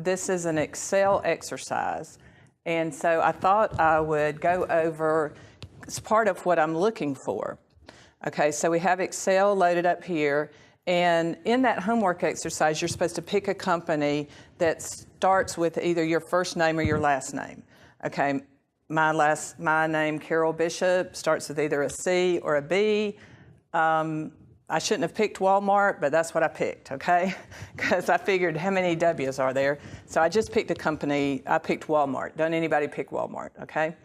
this is an Excel exercise. And so I thought I would go over, it's part of what I'm looking for. Okay, so we have Excel loaded up here. And in that homework exercise, you're supposed to pick a company that starts with either your first name or your last name. Okay, my name, Carol Bishop, starts with either a C or a B. I shouldn't have picked Walmart, but that's what I picked, okay? Because I figured how many W's are there? So I just picked a company. I picked Walmart. Don't anybody pick Walmart, okay?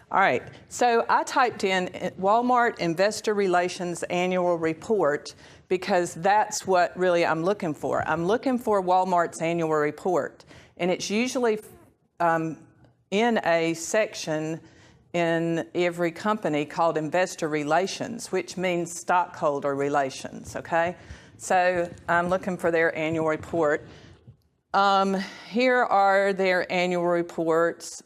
All right, so I typed in Walmart Investor Relations Annual Report because that's what really I'm looking for. I'm looking for Walmart's annual report, and it's usually in a section in every company called investor relations, which means stockholder relations, okay? So I'm looking for their annual report. Here are their annual reports.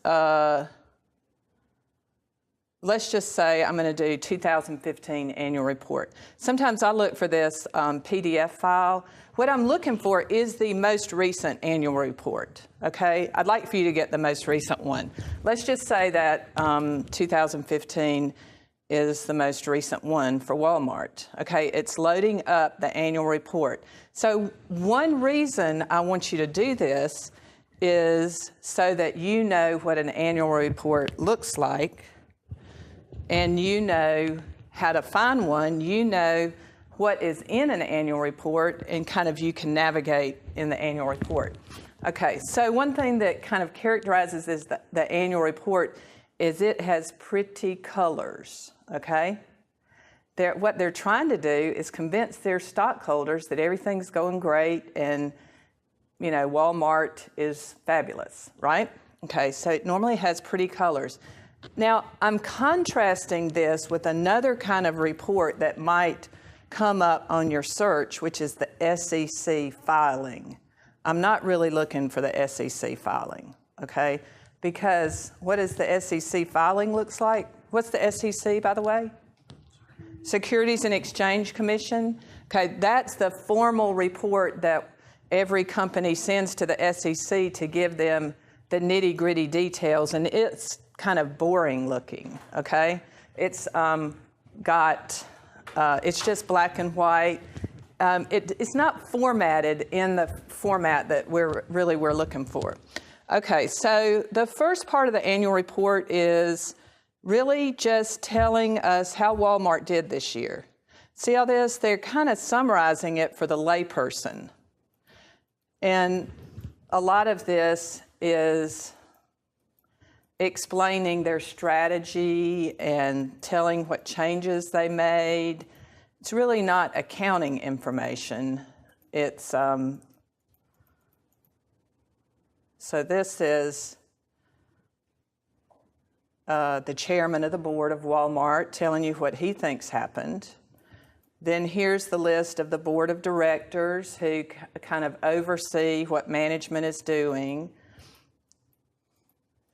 Let's just say I'm going to do 2015 annual report. Sometimes I look for this PDF file. What I'm looking for is the most recent annual report, okay? I'd like for you to get the most recent one. Let's just say that 2015 is the most recent one for Walmart, okay? It's loading up the annual report. So one reason I want you to do this is so that you know what an annual report looks like, and you know how to find one, you know what is in an annual report, and kind of you can navigate in the annual report. Okay, so one thing that kind of characterizes the annual report is it has pretty colors, okay? What they're trying to do is convince their stockholders that everything's going great and, you know, Walmart is fabulous, right? Okay, so it normally has pretty colors. Now, I'm contrasting this with another kind of report that might come up on your search, which is the SEC filing. I'm not really looking for the SEC filing, okay? Because what does the SEC filing looks like? What's the SEC, by the way? Securities and Exchange Commission. Okay, that's the formal report that every company sends to the SEC to give them the nitty-gritty details, and it's kind of boring looking, okay? It's it's just black and white. It's not formatted in the format that we're looking for. Okay, so the first part of the annual report is really just telling us how Walmart did this year. See all this? They're kind of summarizing it for the layperson. And a lot of this is explaining their strategy and telling what changes they made. It's really not accounting information. It's so this is the chairman of the board of Walmart telling you what he thinks happened. Then here's the list of the board of directors who kind of oversee what management is doing.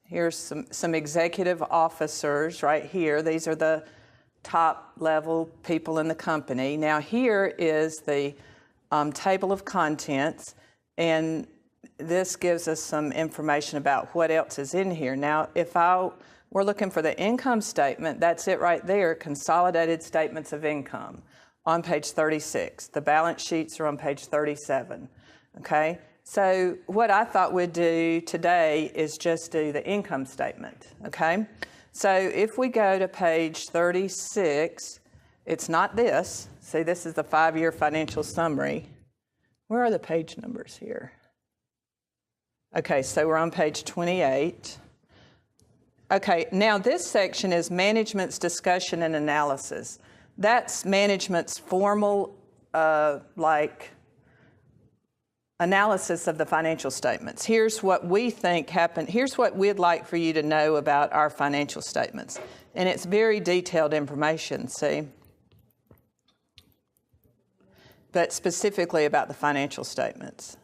Here's some executive officers right here. These are the top level people in the company. Now here is the table of contents, and this gives us some information about what else is in here. Now if we're looking for the income statement, that's it right there, consolidated statements of income on page 36. The balance sheets are on page 37, okay? So what I thought we'd do today is just do the income statement, okay? So if we go to page 36, it's not this. See, this is the 5-year financial summary. Where are the page numbers here? Okay, so we're on page 28. Okay, now this section is management's discussion and analysis. That's management's formal, analysis of the financial statements. Here's what we think happened. Here's what we'd like for you to know about our financial statements. And it's very detailed information, see? But specifically about the financial statements.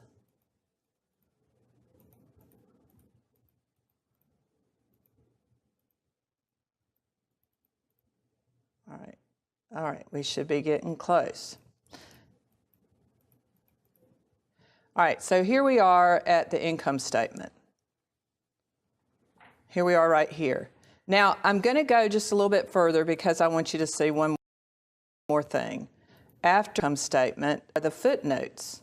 All right, we should be getting close. All right, so here we are at the income statement. Here we are right here. Now, I'm going to go just a little bit further because I want you to see one more thing. After the income statement are the footnotes.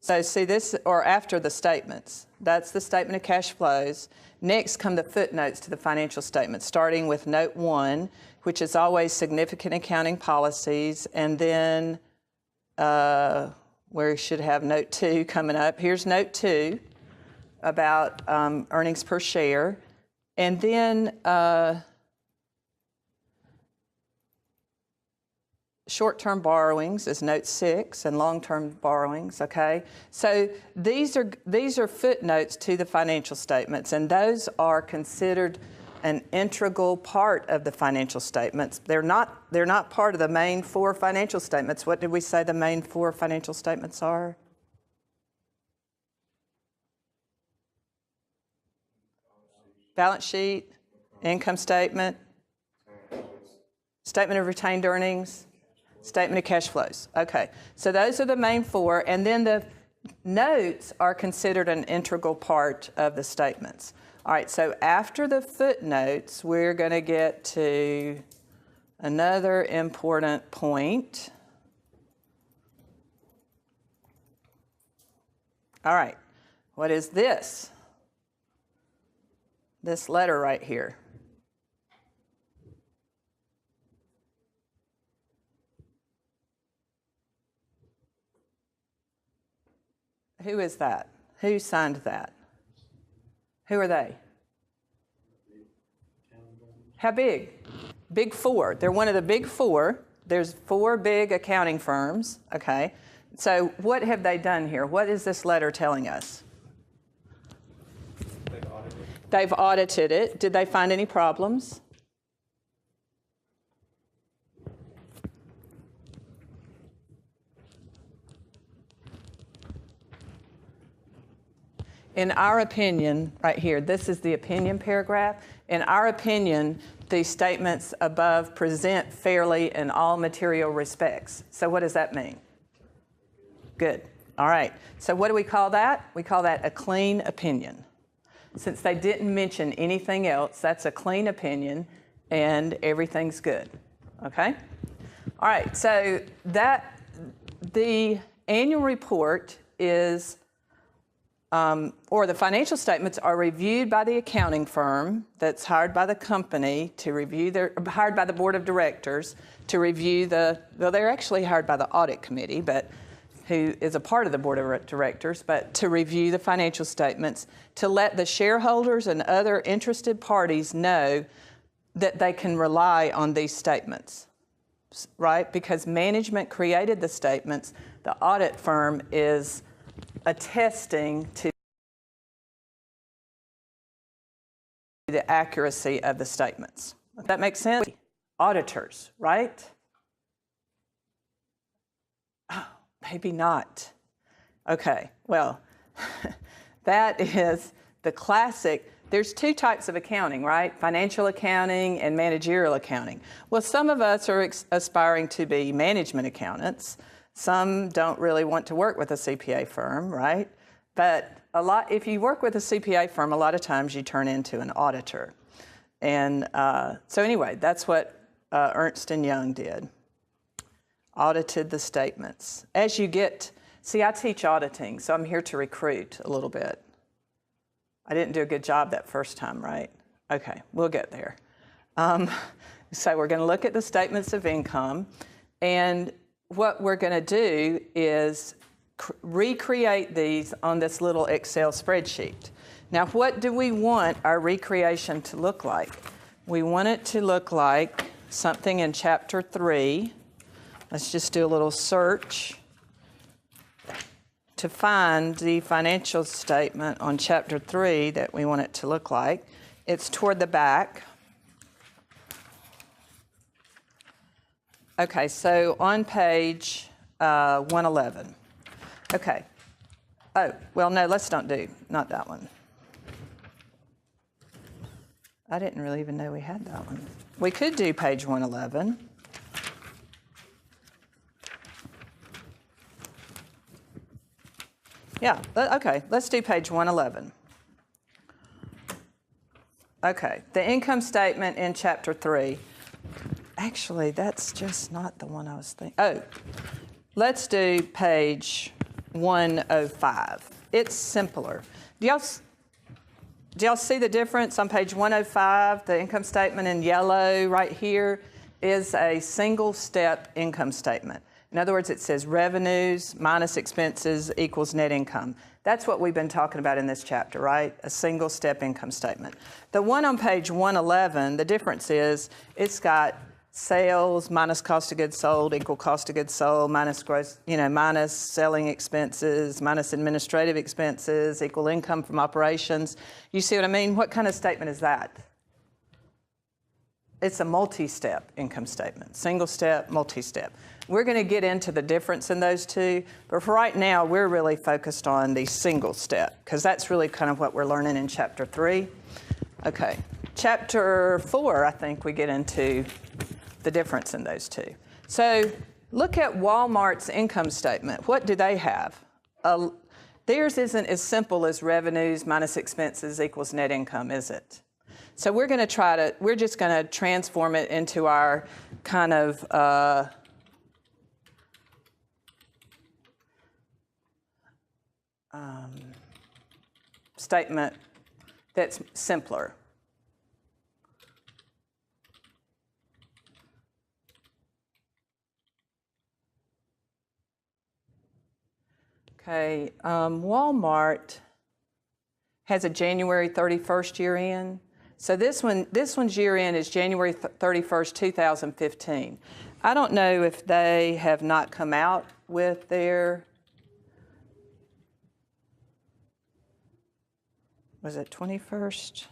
So see this, or after the statements. That's the statement of cash flows. Next come the footnotes to the financial statement, starting with note 1, which is always significant accounting policies, and then we should have note 2 coming up. Here's note 2 about earnings per share. And then short-term borrowings is note 6, and long-term borrowings, okay? So these are footnotes to the financial statements, and those are considered an integral part of the financial statements. They're not part of the main 4 financial statements. What did we say the main 4 financial statements are? Balance sheet, income statement, statement of retained earnings, statement of cash flows. Okay, so those are the main 4, and then the notes are considered an integral part of the statements. All right, so after the footnotes, we're going to get to another important point. All right, what is this? This letter right here. Who is that? Who signed that? Who are they? How big? Big 4. They're one of the big 4. There's 4 big accounting firms, okay? So what have they done here? What is this letter telling us? They've audited it. Did they find any problems? In our opinion, right here, this is the opinion paragraph. In our opinion, the statements above present fairly in all material respects. So what does that mean? Good. All right. So what do we call that? We call that a clean opinion. Since they didn't mention anything else, that's a clean opinion and everything's good. Okay? All right. So the annual report is or the financial statements are reviewed by the accounting firm that's hired by the company to review hired by the board of directors to review well, they're actually hired by the audit committee, but who is a part of the board of directors, but to review the financial statements, to let the shareholders and other interested parties know that they can rely on these statements, right? Because management created the statements, the audit firm is attesting to the accuracy of the statements. Does that make sense? Auditors, right? Oh, maybe not. Okay, well, that is the classic. There's 2 types of accounting, right? Financial accounting and managerial accounting. Well, some of us are aspiring to be management accountants. Some don't really want to work with a CPA firm, right? But if you work with a CPA firm, a lot of times you turn into an auditor. And so anyway, that's what Ernst & Young did. Audited the statements. As you see, I teach auditing, so I'm here to recruit a little bit. I didn't do a good job that first time, right? Okay, we'll get there. So we're going to look at the statements of income, and what we're going to do is recreate these on this little Excel spreadsheet. Now, what do we want our recreation to look like? We want it to look like something in Chapter 3. Let's just do a little search to find the financial statement on Chapter 3 that we want it to look like. It's toward the back. Okay, so on page 111. Okay. Oh, well, no, not that one. I didn't really even know we had that one. We could do page 111. Yeah, okay, let's do page 111. Okay, the income statement in chapter 3. Actually, that's just not the one I was thinking. Oh, let's do page 105. It's simpler. Do y'all see the difference on page 105? The income statement in yellow right here is a single step income statement. In other words, it says revenues minus expenses equals net income. That's what we've been talking about in this chapter, right? A single step income statement. The one on page 111, the difference is it's got sales minus cost of goods sold equal cost of goods sold minus gross, minus selling expenses minus administrative expenses equal income from operations. You see what I mean? What kind of statement is that? It's a multi-step income statement, single step, multi-step. We're going to get into the difference in those two, but for right now, we're really focused on the single step because that's really kind of what we're learning in chapter 3. Okay, chapter 4, I think we get into the difference in those two. So look at Walmart's income statement. What do they have? Theirs isn't as simple as revenues minus expenses equals net income, is it? So we're just going to transform it into our kind of statement that's simpler. Okay, Walmart has a January 31st year end. So this one's year end is January 31st, 2015. I don't know if they have not come out with their, was it 21st?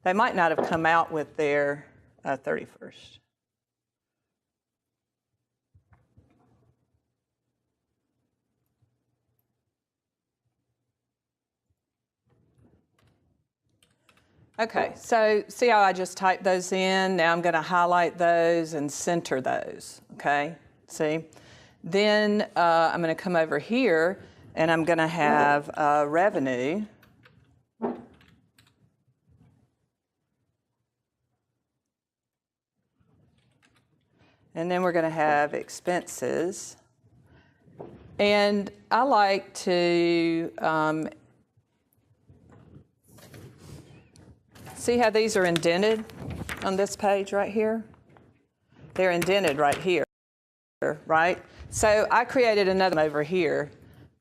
They might not have come out with their 31st. Okay, so see how I just typed those in? Now I'm going to highlight those and center those, okay? See? Then I'm going to come over here and I'm going to have revenue. And then we're going to have expenses. And I like to see how these are indented on this page right here? They're indented right here, right? So I created another one over here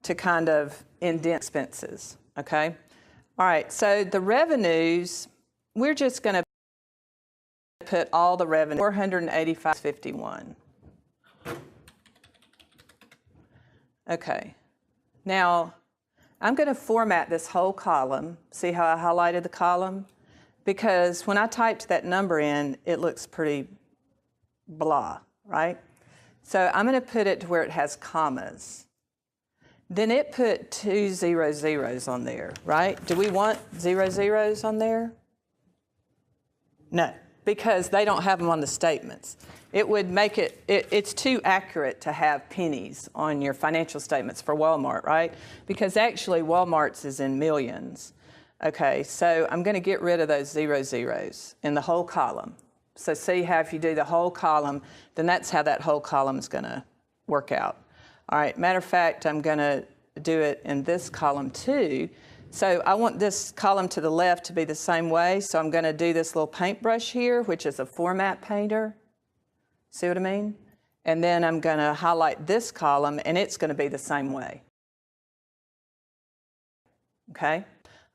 to kind of indent expenses, okay? All right, so the revenues, we're just going to put all the revenue, $485.51. Okay, now I'm going to format this whole column. See how I highlighted the column? Because when I typed that number in, it looks pretty blah, right? So I'm going to put it to where it has commas. Then it put 2 0 on there, right? Do we want 0 on there? No, because they don't have them on the statements. It would make it's too accurate to have pennies on your financial statements for Walmart, right? Because actually Walmart's is in millions. Okay, so I'm going to get rid of those 0 in the whole column. So see how if you do the whole column, then that's how that whole column is going to work out. All right, matter of fact, I'm going to do it in this column too. So I want this column to the left to be the same way, so I'm going to do this little paintbrush here, which is a format painter. See what I mean? And then I'm going to highlight this column, and it's going to be the same way. Okay?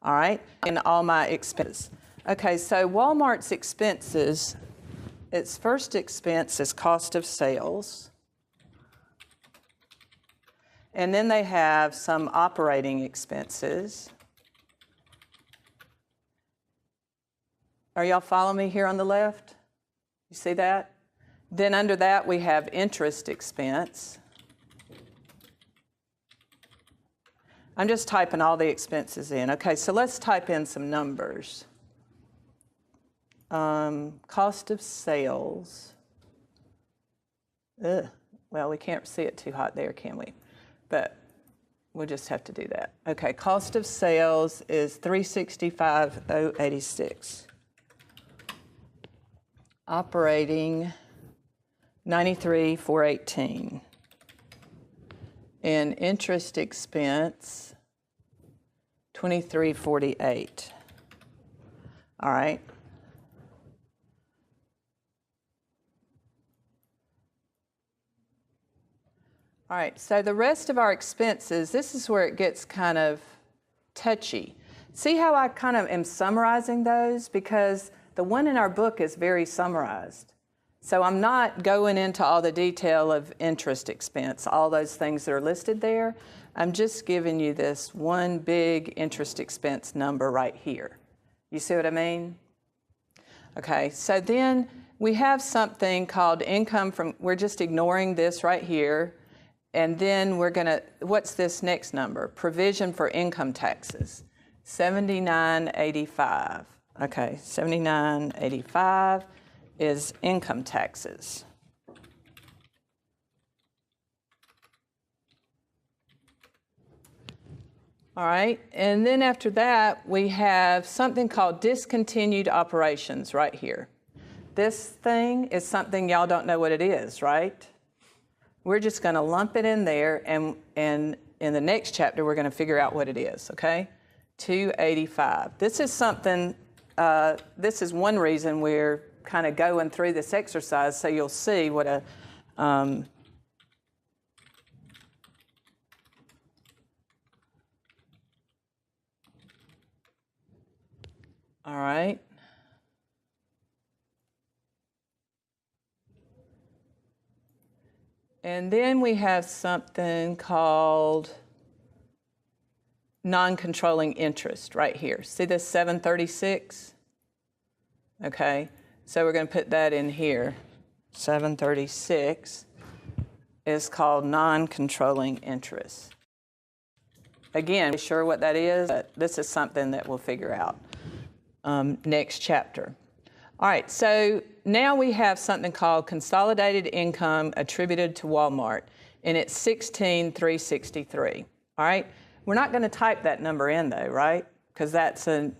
All right, and all my expenses. Okay, so Walmart's expenses, its first expense is cost of sales. And then they have some operating expenses. Are y'all following me here on the left? You see that? Then under that we have interest expense. I'm just typing all the expenses in. Okay, so let's type in some numbers. Cost of sales. Well, we can't see it too hot there, can we? But we'll just have to do that. Okay, cost of sales is 365,086. Operating 93,418. And interest expense 23,48. All right. All right, so the rest of our expenses, this is where it gets kind of touchy. See how I kind of am summarizing those? Because the one in our book is very summarized. So I'm not going into all the detail of interest expense, all those things that are listed there. I'm just giving you this one big interest expense number right here. You see what I mean? Okay, so then we have something called income from, we're just ignoring this right here. And then we're going to, what's this next number? Provision for income taxes, 7985. Okay, 7985 is income taxes. All right, and then after that, we have something called discontinued operations right here. This thing is something y'all don't know what it is, right? We're just going to lump it in there, and in the next chapter, we're going to figure out what it is, okay? 285. This is something, this is one reason we're kind of going through this exercise, so you'll see what a, all right. And then we have something called non-controlling interest right here. See this 736? Okay, so we're going to put that in here. 736 is called non-controlling interest. Again, not sure what that is, but this is something that we'll figure out next chapter. All right, so now we have something called consolidated income attributed to Walmart, and it's 16,363. All right, we're not going to type that number in though, right? Because that's a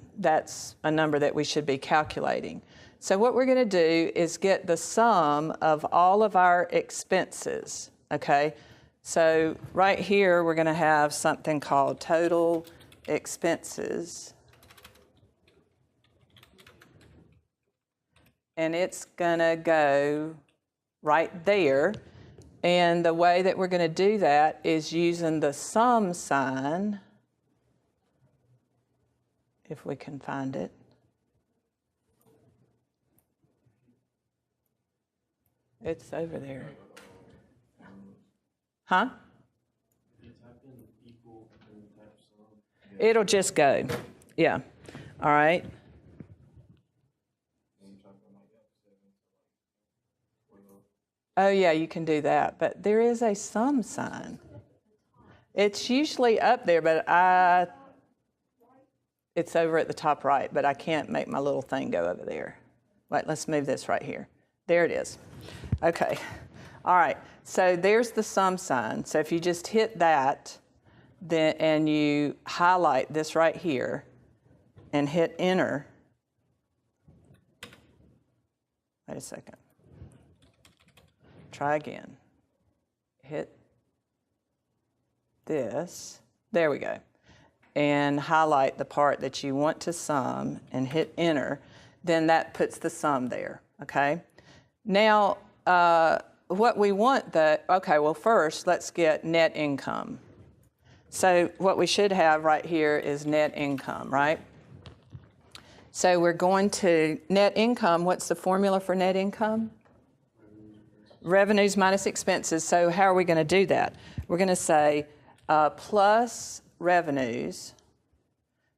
number that we should be calculating. So what we're going to do is get the sum of all of our expenses. Okay, so right here we're going to have something called total expenses. And it's going to go right there. And the way that we're going to do that is using the sum sign, if we can find it. It's over there. Huh? It'll just go. Yeah. All right. Oh, yeah, you can do that, but there is a sum sign. It's usually up there, but it's over at the top right, but I can't make my little thing go over there. Wait, let's move this right here. There it is. Okay. All right, so there's the sum sign. So if you just hit that, then and you highlight this right here and hit enter. Wait a second. Try again. Hit this. There we go. And highlight the part that you want to sum and hit enter. Then that puts the sum there, okay? Now, what we want okay, well first let's get net income. So what we should have right here is net income, right? So we're going to net income. What's the formula for net income? Revenues minus expenses. So how are we going to do that? We're going to say plus revenues.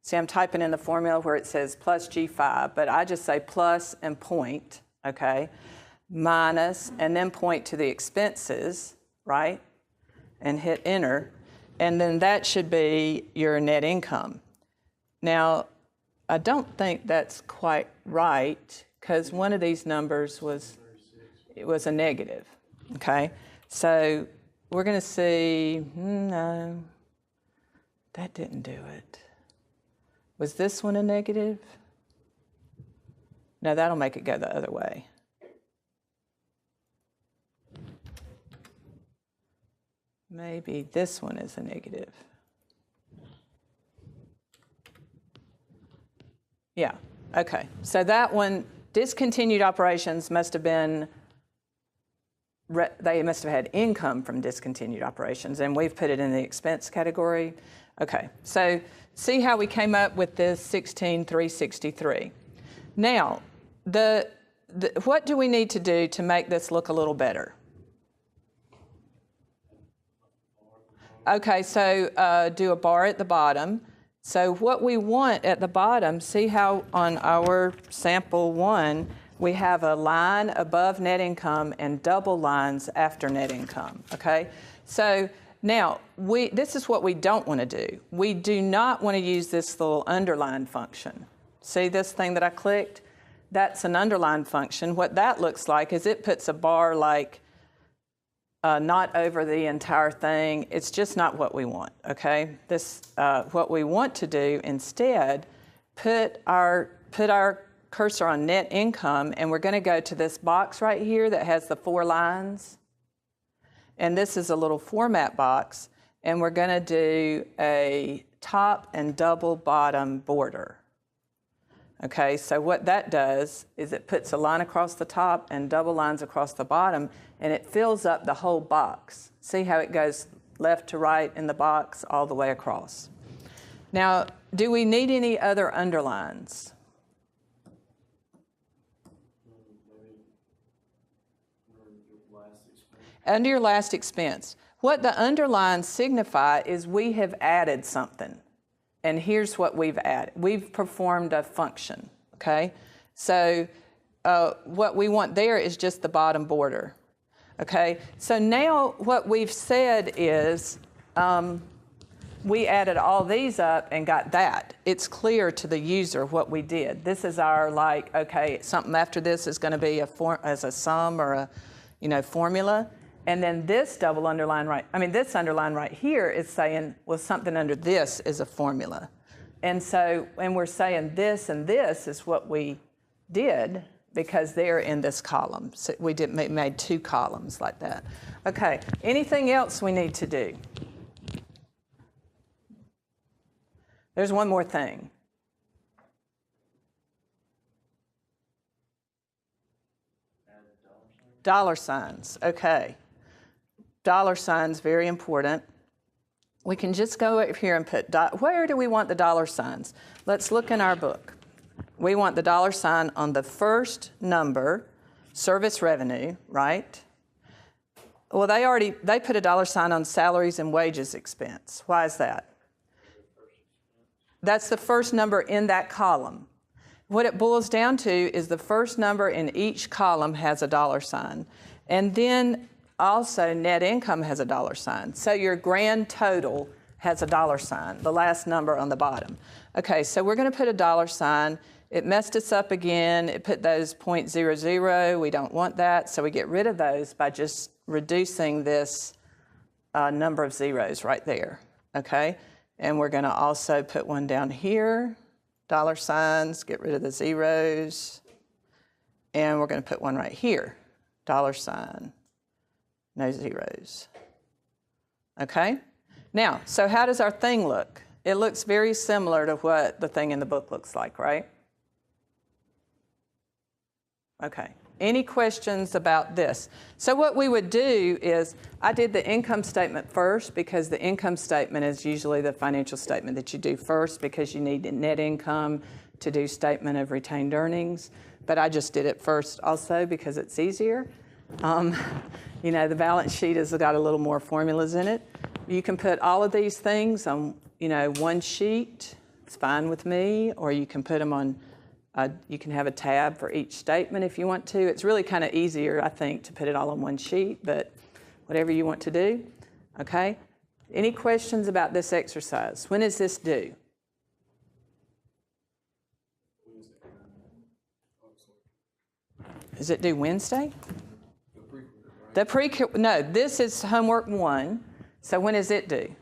See, I'm typing in the formula where it says plus G5, but I just say plus and point, okay? Minus, and then point to the expenses, right? And hit enter. And then that should be your net income. Now, I don't think that's quite right because one of these numbers was a negative, okay? So we're going to see, no, That didn't do it. Was this one a negative? No, that'll make it go the other way. Maybe this one is a negative. Yeah, okay. So that one, discontinued operations must have been, they must have had income from discontinued operations, and we've put it in the expense category. Okay, so see how we came up with this 16,363. Now, what do we need to do to make this look a little better? Okay, so do a bar at the bottom. So what we want at the bottom, see how on our sample 1, we have a line above net income and double lines after net income, okay? So now, this is what we don't want to do. We do not want to use this little underline function. See this thing that I clicked? That's an underline function. What that looks like is it puts a bar like not over the entire thing. It's just not what we want, okay? What we want to do instead, put our cursor on net income, and we're going to go to this box right here that has the 4 lines. And this is a little format box, and we're going to do a top and double bottom border. Okay, so what that does is it puts a line across the top and double lines across the bottom, and it fills up the whole box. See how it goes left to right in the box all the way across. Now, do we need any other underlines? Under your last expense. What the underlines signify is we have added something. And here's what we've added. We've performed a function, okay? So what we want there is just the bottom border, okay? So now what we've said is we added all these up and got that. It's clear to the user what we did. This is our okay, something after this is going to be as a sum or a formula. And then this double underline this underline right here is saying, well, something under this is a formula. And so when we're saying this and this is what we did because they're in this column. So we made 2 columns like that. Okay, anything else we need to do? There's one more thing. Dollar signs, okay. Dollar signs, very important. We can just go over here and put, where do we want the dollar signs? Let's look in our book. We want the dollar sign on the first number, service revenue, right? Well, they put a dollar sign on salaries and wages expense. Why is that? That's the first number in that column. What it boils down to is the first number in each column has a dollar sign. And then also net income has a dollar sign. So your grand total has a dollar sign, the last number on the bottom. Okay, so we're going to put a dollar sign. It messed us up again. It put those 0.00. We don't want that. So we get rid of those by just reducing this number of zeros right there. Okay, and we're going to also put one down here. Dollar signs, get rid of the zeros. And we're going to put one right here. Dollar sign, no zeros. Okay? Now, so how does our thing look? It looks very similar to what the thing in the book looks like, right? Okay. Any questions about this? So what we would do is, I did the income statement first because the income statement is usually the financial statement that you do first because you need net income to do statement of retained earnings. But I just did it first also because it's easier. The balance sheet has got a little more formulas in it. You can put all of these things on, one sheet. It's fine with me. Or you can put them on, you can have a tab for each statement if you want to. It's really kind of easier, I think, to put it all on one sheet, but whatever you want to do. Okay? Any questions about this exercise? When is this due? Is it due Wednesday? No, this is homework 1. So when is it due?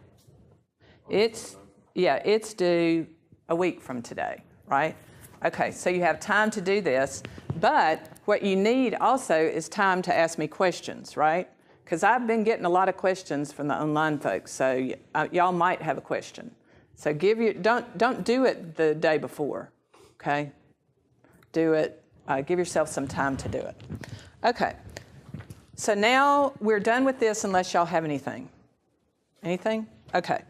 It's Yeah, it's due a week from today, right? Okay, so you have time to do this, but what you need also is time to ask me questions, right? Because I've been getting a lot of questions from the online folks, so y'all might have a question. So don't do it the day before, okay? Do it, give yourself some time to do it. Okay, so now we're done with this unless y'all have anything. Anything? Okay.